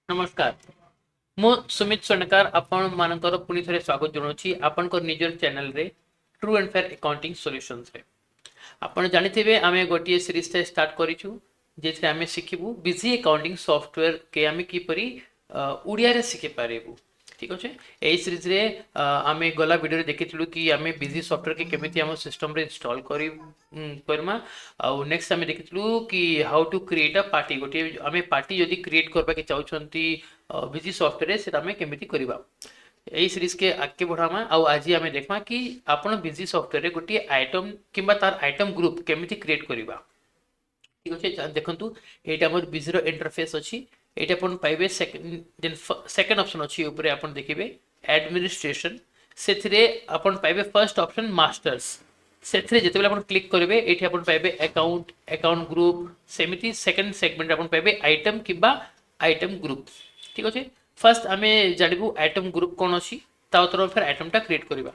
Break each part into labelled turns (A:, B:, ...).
A: नमस्कार मु सुमित सोनकार आपण मानकर पुनी थरे स्वागत जनाउछि आपनकर निजर चैनल रे true and fair accounting solutions रे आपण जानिथिबे आमे गोटिए सीरीज ते स्टार्ट करिछु जेथरे आमे सिखिबु बिजी अकाउंटिंग सॉफ्टवेयर के आमे किपरि उड़िया रे सिखि पारेबु। ठीक अछि एई सीरीज रे आमे गला वीडियो रे देखिथिलु कि आमे बिजी सॉफ्टवेयर के केमिति हम सिस्टम रे इंस्टॉल करी करमा आउ नेक्स्ट आमे देखिथिलु कि how to create a party गोटे आमे पार्टी यदि क्रिएट करबा के चाहउछंती बिजी सॉफ्टवेयर रे सेटा आमे केमिति करिबा यही सीरीज के आगे बढ़ामा आउ आज आमे देखमा कि आपण बिजी सॉफ्टवेयर रे गोटे आइटम किंबा तार आइटम ग्रुप केमिति क्रिएट करिबा। ठीक अछि देखंतु एटा हमर बिजी रो इंटरफेस अछि एटा आपण पाइबे सेकंड ऑप्शन अछि ऊपर आपण देखिबे एडमिनिस्ट्रेशन सेथिरे आपण पाइबे फर्स्ट ऑप्शन मास्टर्स सेथिरे जेतेबेले आपण क्लिक करिवे एठी आपण पाइबे अकाउंट ग्रुप सेमिति सेकंड सेगमेंट आपण पाइबे आइटम किबा आइटम ग्रुप। ठीक अछि फर्स्ट आमे जानिबु आइटम ग्रुप कोन अछि ता तरफ फिर आइटम टा क्रिएट करिबा।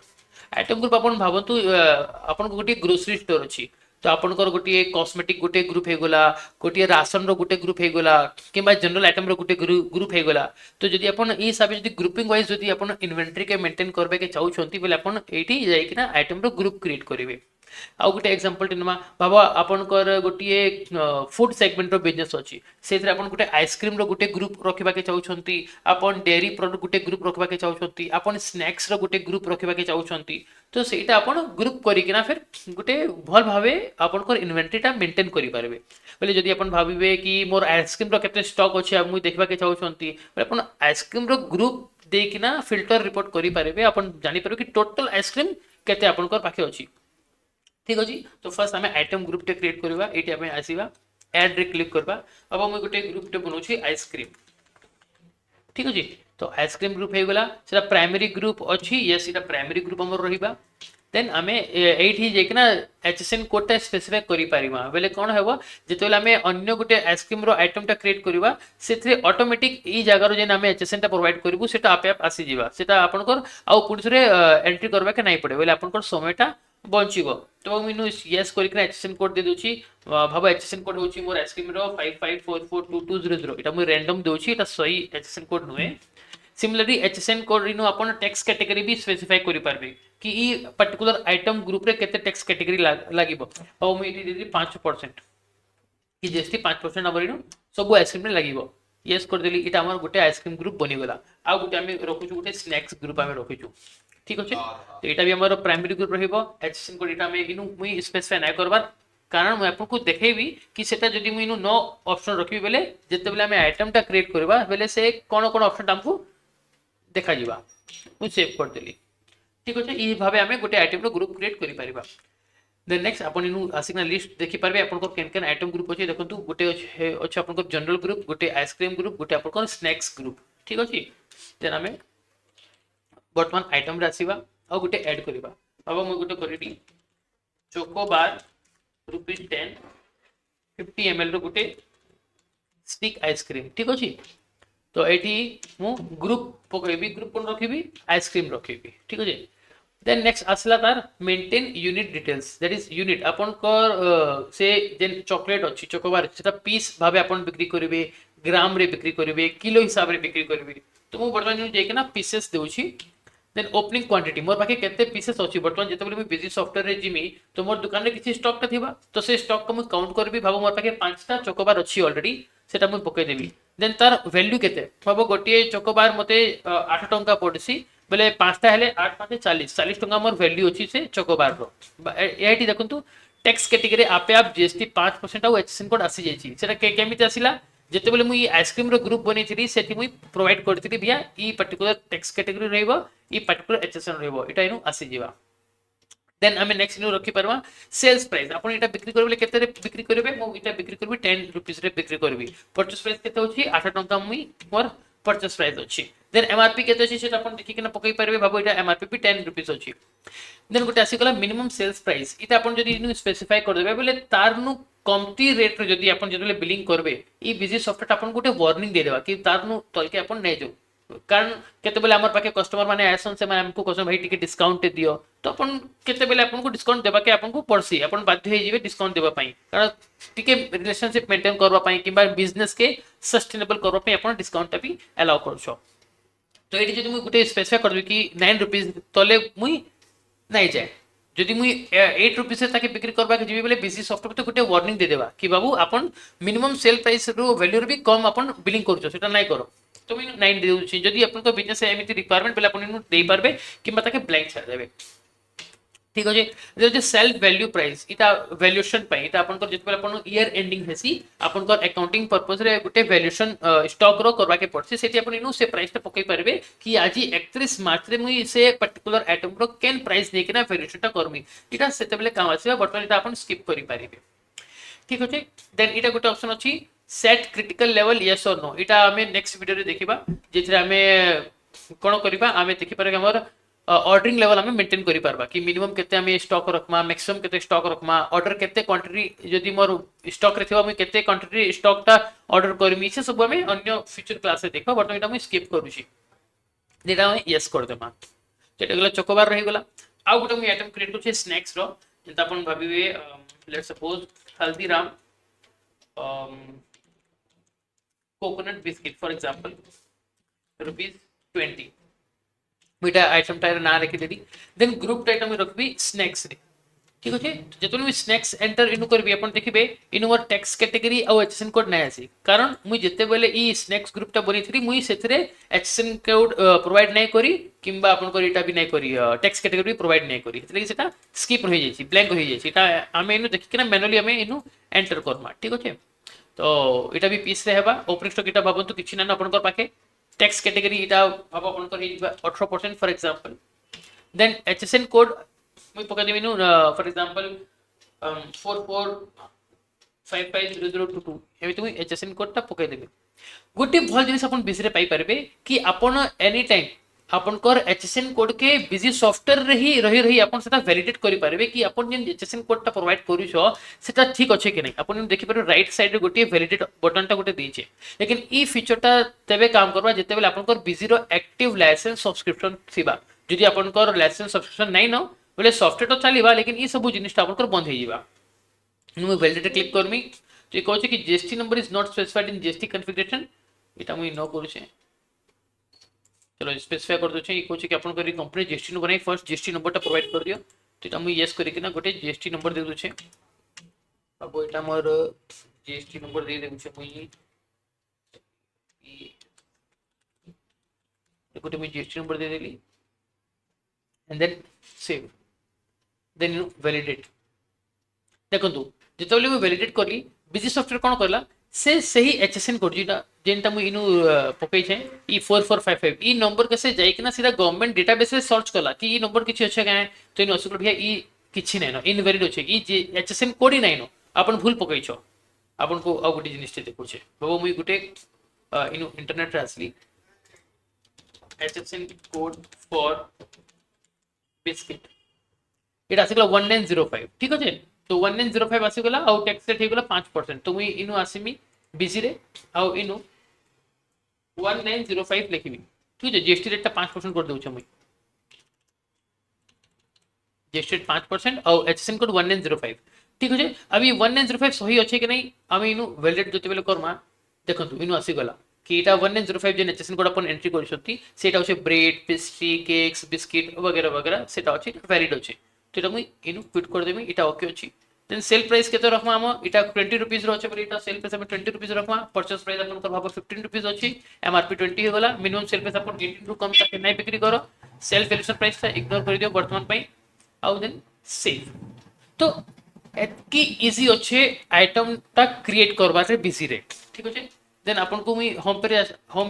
A: आइटम ग्रुप आपण भाबंतु आपण गोटे ग्रोसरी स्टोर अछि तो आपनकर गोटे कॉस्मेटिक गोटे ग्रुप हे गला गोटे राशन रो गोटे ग्रुप हे गला किबा जनरल आइटम रो गोटे ग्रुप हे गला तो जदि आपण ई हिसाब जदि ग्रुपिंग वाइज जदि आपण इन्वेंटरी के मेंटेन करबे के चाहउछंती बेले आपण एठी जाई कि ना आइटम रो ग्रुप क्रिएट करिवे। आउ गोटे एग्जांपल टिनमा बाबा आपनकर गोटे फूड सेगमेंट रो बिजनेस अछि सेथरे आपण गोटे आइसक्रीम रो गोटे ग्रुप रखिबा के चाहउछंती आपण डेयरी प्रोडक्ट गोटे ग्रुप रखिबा के चाहउछंती आपण स्नैक्स रो गोटे ग्रुप रखिबा के चाहउछंती तो सेटा आपण ग्रुप करी कि ना फिर गोटे भल भाबे आपनकर इन्वेंटरी टा मेंटेन करि पारबे। बोले जदि आपण भाबिबे कि मोर आइसक्रीम रो केते स्टॉक अछि आ मुई देखबा के चाहउछंती बोले आपण आइसक्रीम रो ग्रुप देकिना फिल्टर रिपोर्ट करि पारबे आपण जानि पारबे कि टोटल आइसक्रीम केते आपनकर पाखे अछि। ठीक अछि तो फर्स्ट हमें आइटम ग्रुप टे क्रिएट करबा एटी हमें आसीबा ऐड रे क्लिक करबा अब हम गोटे ग्रुप टे बनउछि आइसक्रीम। ठीक अछि तो आइसक्रीम ग्रुप हे गला सेटा प्राइमरी ग्रुप अछि यस सेटा प्राइमरी ग्रुप हमर रहिबा देन आमे एठी जेकना एचएसएन कोड टा स्पेसिफाई करि पारिबा बेले कोन हेबो जेतेले आमे अन्य गोटे आइसक्रीम रो आइटम टा क्रिएट करबा सेथरे ऑटोमेटिक ई जगह रो जेन आमे एचएसएन टा प्रोवाइड करबु सेटा आपे आप आसी जीवा सेटा आपनकर आउ पुलिसरे एंट्री करबा के नै पड़े बेले आपनकर समयटा बंचिबो। तो मिनु यस करिकना एचएसएन कोड दे दोछि भाबो एचएसएन कोड होछि मोर आइसक्रीम रो 55442200 एटा मु रैंडम दोछि एटा सही एचएसएन कोड नुए। सिमिलरली एचएसएन कोड रिनु अपन टैक्स कैटेगरी भी स्पेसिफाई करि पारबे कि ई पर्टिकुलर आइटम ग्रुप रे केते टैक्स कैटेगरी लागिबो और मु इति देदी 5% कि जीएसटी 5% हमर इनु सब आइसक्रीम रे लागिबो यस कर देली इटा हमर गोटे आइसक्रीम ग्रुप बनि गला आ गोटे हम रखुछु गोटे स्नैक्स ग्रुप हम रखुछु। ठीक अछि तो एटा भी हमर प्राइमरी ग्रुप रहिबो एचएसएन कोड इटा हम इनु मुई स्पेसिफाई नै करबार कारण मैं आपको देखेबी कि सेटा जदि मुई नो ऑप्शन रखबी बेले जते बेले हम आइटम टा क्रिएट करबा बेले से कोन कोन ऑप्शन हमको देखा जीवा मु सेव कर देली। ठीक अछि ई भाबे हमें गोटे आइटम रो ग्रुप क्रिएट करि परिबा। देन नेक्स्ट अपन इनु आसिकना लिस्ट देखि पारबे अपन को केन केन आइटम ग्रुप अछि देखंतु गोटे अछि अपन को जनरल ग्रुप गोटे आइसक्रीम ग्रुप गोटे अपन को स्नैक्स ग्रुप। ठीक अछि देन हमें वर्तमान आइटम रे आसीबा आ गोटे ऐड करबा अब मु गोटे करिडी चोकोबार ₹10 50 ml रो गोटे स्टिक आइसक्रीम। ठीक अछि तो एठी मु ग्रुप पकइबी ग्रुप कोन रखिबी आइसक्रीम रखिबी। ठीक अछि देन नेक्स्ट आसला तार maintain unit details that is unit अपन कर से जेन चॉकलेट अछि चोकोबार सेटा पीस भाबे अपन बिक्री करिवे ग्राम रे बिक्री करिवे किलो हिसाब रे बिक्री करिवे तो मु वर्तमान जे केना पीसेस देउछि देन ओपनिंग क्वांटिटी मोर पाखे केते पीसेस अछि वर्तमान जेतेबेले मु बिजी सॉफ्टवेयर रे जिमी तो मोर दुकान रे किछि स्टॉक टा थिबा तो से स्टॉक को मु काउंट करबी भाबो मोर पाखे 5टा चोकोबार अछि ऑलरेडी सेटा मु पकई देबी देन तार वैल्यू केते भाबो गोटे चोकोबार मते 8 टंका पडसी बेले 5टा हेले 8 5 40 40 टंका मोर वैल्यू अछि से चोकोबार रो एठी देखंतु टैक्स कैटेगरी आपे आप जीएसटी 5% आ एचएसएन कोड आसी जाईची सेटा केमिति आसीला जेतेबेले मु ई आइसक्रीम रो ग्रुप बनेथिली सेठी मु प्रोवाइड करथिली बिया ई पर्टिकुलर टैक्स कैटेगरी रहइबो ई पर्टिकुलर एचएसएन रहइबो एटा इनु आसी जीवा। देन हमें नेक्स्ट इनु रखि परबा सेल्स प्राइस आपण एटा बिक्री करबले केते रे बिक्री करबे मु एटा बिक्री करबी 10 रुपीस रे बिक्री करबी परचेस प्राइस केते होची 8 टंका मुई मोर परचेस प्राइस अछि देन एमआरपी केते अछि सेटा आपण देखि केना पकई परबे भाबो एटा एमआरपी भी 10 रुपीस अछि देन गोटे आसी गला मिनिमम सेल्स प्राइस इता आपण जदि इनु स्पेसिफाई कर देबे बोले तार नु कमती रेट रे जदि आपण जदि बिलिंग करबे ई बिजी सॉफ्टवेयर आपण गोटे वार्निंग दे देबा कि तार नु तलके आपण नै जो कारण केतेबेले हमर पाखे कस्टमर माने आसन से माने हमको कस्टमर भाई टिके डिस्काउंट दियो तो अपन केतेबेले अपन को डिस्काउंट देबा के अपन को पड़सी अपन बाध्य हे जीवे डिस्काउंट देबा पई कारण टिके रिलेशनशिप मेंटेन करबा पई किबा बिजनेस के सस्टेनेबल करबा पई अपन डिस्काउंट भी अलाउ करछो तो एटी जदि मुई गुटे स्पेसिफाई करबी कि 9 रुपीस तले मुई नहीं जाए যদি মুই 8 रुपीस ताके बिक्री करबा के जीवी बेले बीसी सॉफ्टवेयर तो गुटे वार्निंग दे देबा कि बाबू अपन मिनिमम सेल प्राइस रो वैल्यू भी कम अपन बिलिंग करछो सेटा नहीं करो तो मुई 9 दे दूची जदी अपन को बिजनेस एमिति रिक्वायरमेंट बेले अपन देई पारबे किबा ताके ब्लैंक छाड़ देबे ठीक अछि जे सेल्फ वैल्यू प्राइस इटा वैल्यूएशन पई इटा अपन को जेतबे अपन ईयर एंडिंग हेसी अपन को अकाउंटिंग पर्पस रे गुटे वैल्यूएशन स्टॉक रो करबा के पड़सी सेठी अपन इनु से प्राइस ता पकई परबे कि आजी 31 मार्च रे मुई से पर्टिकुलर आइटम रो केन प्राइस नै केना वैल्यूएशन ता करमी इटा सेतेबेले काम आसीबा बर्तमान इटा अपन स्किप करि पारिबे ठीक अछि देन इटा गुटे ऑप्शन अछि सेट क्रिटिकल लेवल यस और नो इटा हमें नेक्स्ट वीडियो रे देखिबा जेथरे हमें कोन करिबा हमें देखि पारे हमर ऑर्डरिंग लेवल हमें मेंटेन करि पारबा कि मिनिमम केते हमें स्टॉक रखमा मैक्सिमम केते स्टॉक रखमा ऑर्डर केते क्वांटिटी जदी मोर स्टॉक रे थिबा मैं केते क्वांटिटी स्टॉक ता ऑर्डर करमी से सब हमें अन्य फ्यूचर क्लास रे देखबा बट एटा मैं स्किप करूची जेटा मैं यस कर देमा जेटा गला चोकोबार रही गला आ गुटे मैं आइटम क्रिएट करछि स्नैक्स रो जेता अपन भाबिबे let's suppose Haldiram coconut biscuit for example ₹20 मीठा आइटम टाइर ना रखी देदी देन ग्रुप आइटम रखबी स्नैक्स रे ठीक अछि जेतन भी स्नैक्स एंटर इनु करबी अपन देखिबे इनु मोर टैक्स कैटेगरी और एचएसएन कोड नै आसी कारण मुई जते बेले ई स्नैक्स ग्रुप ता बनी थरी मुई सेथरे एचएसएन कोड प्रोवाइड नै करी किंबा अपन को इटा भी नै करी टैक्स कैटेगरी प्रोवाइड नै करी એટલે सेटा स्किप रहि जाई छी ब्लैंक रहि जाई छी ता हमें इनु देखि केना मैनुअली हमें इनु एंटर करमा ठीक अछि तो इटा भी पीस रे हेबा ओपनिंग स्टॉक इटा भाबंतु किछि ना अपन को पाखे टैक्स कैटेगरी इटा अब अपन को 18% for example then HSN code मुई पका देबी नु फॉर एग्जांपल 44550022 एमिति मुई एचएसएन कोड ता पका देबी गुटी भल जिनिस अपन बिसरे पाई परबे कि अपन एनी टाइम अपन कोर एचएसएन कोड के बिजी सॉफ्टवेयर रे ही रही अपन सेटा वैलिडेट करि पारबे कि अपन जे एचएसएन कोड ता प्रोवाइड करू छो सेटा ठीक अछि कि नै अपन देखि पारो राइट साइड रे गोटी वैलिडेट बटन ता गोटे देइछे लेकिन ई फीचर ता तबे काम करबा जते बेले अपन कोर बिजी रो एक्टिव लाइसेंस सब्सक्रिप्शन थिबा जदि अपन कोर लाइसेंस सब्सक्रिप्शन नै न बोले सॉफ्टवेयर तो चलीबा लेकिन ई सब जिनिस ता अपन कोर बंद हे जिबा नु वैलिडेट क्लिक करमी तो ई कहै छै कि GST number is not specified in GST configuration इटा मुई न करू छै चलो स्पेसिफाई कर दो ये कहूँ कि अपन कंपनी जीएसटी नंबर नहीं फर्स्ट जीएसटी नंबर टा प्रोवाइड कर दियो तो ये यस करके ना गोटे जीएसटी नंबर दे दूचे अब एटा मोर जीएसटी नंबर दे देउछे मुई गोटे मुई जीएसटी नंबर दे देली and then save then validate देखंतु जेतबेले मुई वैलिडेट करली बिजी सॉफ्टवेयर कोन करला से सही एचएसएन कोड जेटा जेनटा मु इनु पकई छै ई 4455 ई नंबर कैसे जाई कि ना सीधा गवर्नमेंट डेटाबेस रे सर्च कला कि ई नंबर किछि अछि काहे तो इनु असुकर भैया ई किछि नै न इनवैलिड अछि ई जे एचएसएन कोड ही नै न अपन भूल पकई छ अपन को आ गुटी जिनिस देखु छै बाबू मुई गुटे इनु इंटरनेट रे असली एचएसएन कोड फॉर बिस्किट इटा आसिकला 1905 ठीक अछि तो 1905 आसी गला आउ टैक्स रेट हे गला 5% तो मुई इनु आसीमी बीसी रे आउ इनु 1905 लिखिबी ठीक है जीएसटी रेट ता 5% कर देउ छ मुई जीएसटी रेट 5% आउ एचएसएन कोड 1905 ठीक है अभी 1905 सही अछि कि नै आमी इनु वैलिडेट जते बेले करमा देखंतु इनु आसी गला कि इटा 1905 जे एचएसएन कोड अपन एंट्री करि सती सेटा होचे ब्रेड पेस्ट्री केक्स बिस्किट वगैरह वगैरह सेटा अछि वैलिड अछि तो इटा मुई इनु क्विट कर देमी इटा ओके अछि देन सेल प्राइस केते रखमा हम इटा 20 रुपीस रो अछि पर इटा सेल प्राइस हम 20 रुपीस रखमा परचेस प्राइस अपन कर भाबो 15 रुपीस अछि एमआरपी 20 हो गला मिनिमम सेल प्राइस अपन 18 रु कम तक नै बिक्री करो सेल्फ वैल्यूएशन प्राइस ता इग्नोर कर दियो वर्तमान पई आउ देन सेव तो एतकी इजी अछि आइटम ता क्रिएट करबा रे बिजी रे ठीक अछि देन अपन को मुई होम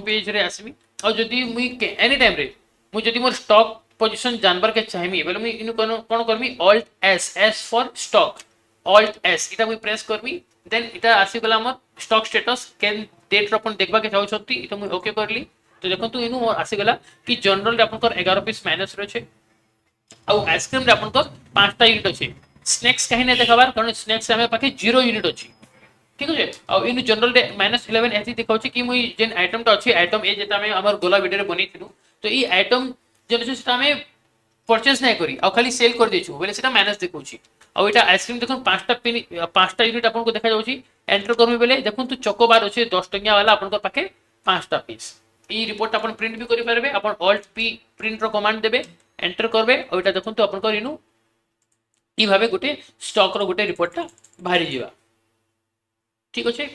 A: पेज रे आसमी और जदी मुई एनी टाइम रे मुई जदी मोर स्टॉक पोजीशन जानबर के चाहमी बेले मुई इनु कोन करमी alt S for stock alt S इटा मुई प्रेस करमी देन इटा आसी गला हमर स्टॉक स्टेटस कैन डेट अपन देखबा के चाहौ छथि इटा मुई ओके करली तो देखंतु इनु मोर आसी गला कि जनरल रे अपन कर 11 पीस माइनस रे छै आ आइसक्रीम रे अपन कर 5टा यूनिट अछि स्नैक्स कहीं नै देखाबार कारण स्नैक्स हमें पाके 0 यूनिट अछि ठीक है और इन जनरल रे -11 ऐसी दिखाउछि कि मुई जेन आइटम टा अछि आइटम ए जेता में हमर गोला वीडियो रे बनेथिलु तो ई आइटम जेन अछि सेटा में परचेस नहीं करी आ खाली सेल कर देछु बोले सेटा माइनस देखौछि आ एटा आइसक्रीम देखुन पांचटा पिन पांचटा यूनिट आपन को देखा जाउछि एंटर करबे बेले देखुन तू चोकोबार अछि 10 टंकिया वाला आपन को पाखे पांचटा पीस ई रिपोर्ट अपन प्रिंट भी करि परबे अपन ऑल्ट पी प्रिंट रो कमांड देबे एंटर करबे आ एटा देखुन तो आपन को इनु ई भाबे गोटे स्टॉक रो गोटे रिपोर्ट टा बाहरी जीवा ठीक अच्छे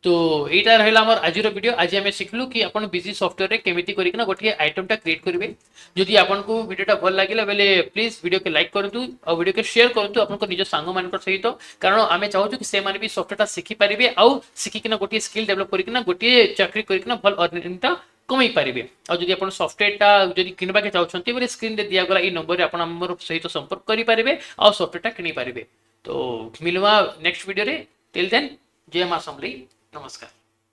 A: तो यहाँ रहा आम आज वीडियो आज आम शिखलु कि आप बिजी सॉफ्टवेयर में केमी करना गोटे आइटमटा क्रिएट करेंगे जदि आपको वीडियोटा भल लगे बेले प्लीज वीडियो के लाइक करूँ और वीडियो के शेयर करूँ आप निज सांग मान सहित कारण आम चाहूँ कि से भी सॉफ्टवेयर शिखिपारे आउ शिखिकिना गोटे स्किल डेभलप करना गोटे चाकरी करना भल अर्निंगटा कमई पारे आदि आप सॉफ्टवेयरटा जब किणवा के चाहते बोले स्क्रीन में दिगला ये नंबर आप सहित संपर्क करेंगे आ सॉफ्टवेयरटा किनी पारे तो मिलवा नेक्स्ट वीडियो टिल देन जय मां समलेई नमस्कार।